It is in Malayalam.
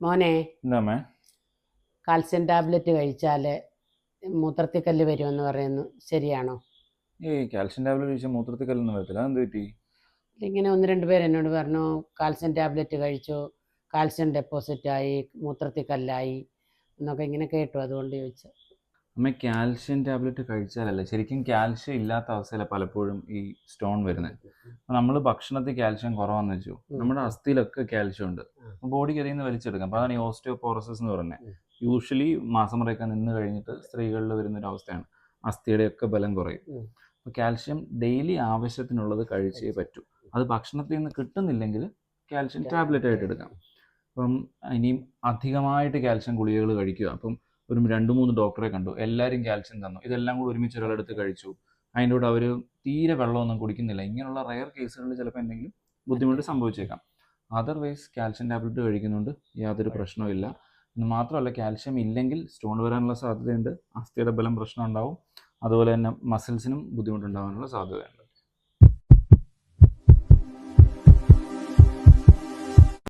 മോനെ, എന്താമ്മേ? കാൽസ്യം ടാബ്ലറ്റ് കഴിച്ചാൽ മൂത്രത്തിൽ കല്ല് വരുമെന്ന് പറയുന്നു, ശരിയാണോ? കാൽഷ്യം ടാബ്ലറ്റ് കഴിച്ചാൽ മൂത്രത്തിൽ കല്ലൊന്നും വരത്തില്ല. അതെന്ത് പറ്റി? ഇങ്ങനെ ഒന്ന് രണ്ട് പേര് എന്നോട് പറഞ്ഞു, കാൽസ്യം ടാബ്ലറ്റ് കഴിച്ചു, കാൽസ്യം ഡെപ്പോസിറ്റായി, മൂത്രത്തിൽ കല്ലായി എന്നൊക്കെ ഇങ്ങനെ കേട്ടു, അതുകൊണ്ട് ചോദിച്ചു. അമ്മ, കാൽഷ്യം ടാബ്ലറ്റ് കഴിച്ചാലല്ല, ശരിക്കും കാൽഷ്യം ഇല്ലാത്ത അവസ്ഥയിലാണ് പലപ്പോഴും ഈ സ്റ്റോൺ വരുന്നത്. നമ്മൾ ഭക്ഷണത്തിൽ കാൽഷ്യം കുറവാന്ന് വെച്ചു, നമ്മുടെ അസ്ഥിയിലൊക്കെ കാൽഷ്യം ഉണ്ട്, ബോഡിക്ക് അതിൽ നിന്ന് വലിച്ചെടുക്കാം. അപ്പോൾ അതാണ് ഈ ഓസ്റ്റിയോപോറോസിസ് എന്ന് പറയുന്നത്. യൂഷ്വലി മാസം മുറയൊക്കെ നിന്ന് കഴിഞ്ഞിട്ട് സ്ത്രീകളിൽ വരുന്നൊരു അവസ്ഥയാണ്, അസ്ഥിയുടെയൊക്കെ ബലം കുറയും. അപ്പോൾ കാൽഷ്യം ഡെയിലി ആവശ്യത്തിനുള്ളത് കഴിച്ചേ പറ്റൂ. അത് ഭക്ഷണത്തിൽ നിന്ന് കിട്ടുന്നില്ലെങ്കിൽ കാൽഷ്യം ടാബ്ലറ്റ് ആയിട്ട് എടുക്കാം. അപ്പം ഇനിയും അധികമായിട്ട് കാൽഷ്യം ഗുളികകൾ കഴിക്കുക. അപ്പം ഒരു 2-3 ഡോക്ടറെ കണ്ടു, എല്ലാവരും കാൽഷ്യം തന്നു, ഇതെല്ലാം കൂടി ഒരുമിച്ച് ഒരാളെടുത്ത് കഴിച്ചു, അതിൻ്റെ കൂടെ അവർ തീരെ വെള്ളമൊന്നും കുടിക്കുന്നില്ല. ഇങ്ങനെയുള്ള റയർ കേസുകളിൽ ചിലപ്പോൾ എന്തെങ്കിലും ബുദ്ധിമുട്ട് സംഭവിച്ചേക്കാം. അതർവൈസ് കാൽഷ്യം ടാബ്ലറ്റ് കഴിക്കുന്നുണ്ട് യാതൊരു പ്രശ്നവുമില്ല. എന്ന് മാത്രമല്ല, കാൽഷ്യം ഇല്ലെങ്കിൽ സ്റ്റോൺ വരാനുള്ള സാധ്യതയുണ്ട്, അസ്ഥിയുടെ ബലം പ്രശ്നം ഉണ്ടാവും, അതുപോലെ തന്നെ മസിൽസിനും ബുദ്ധിമുട്ടുണ്ടാകാനുള്ള സാധ്യതയുണ്ട്.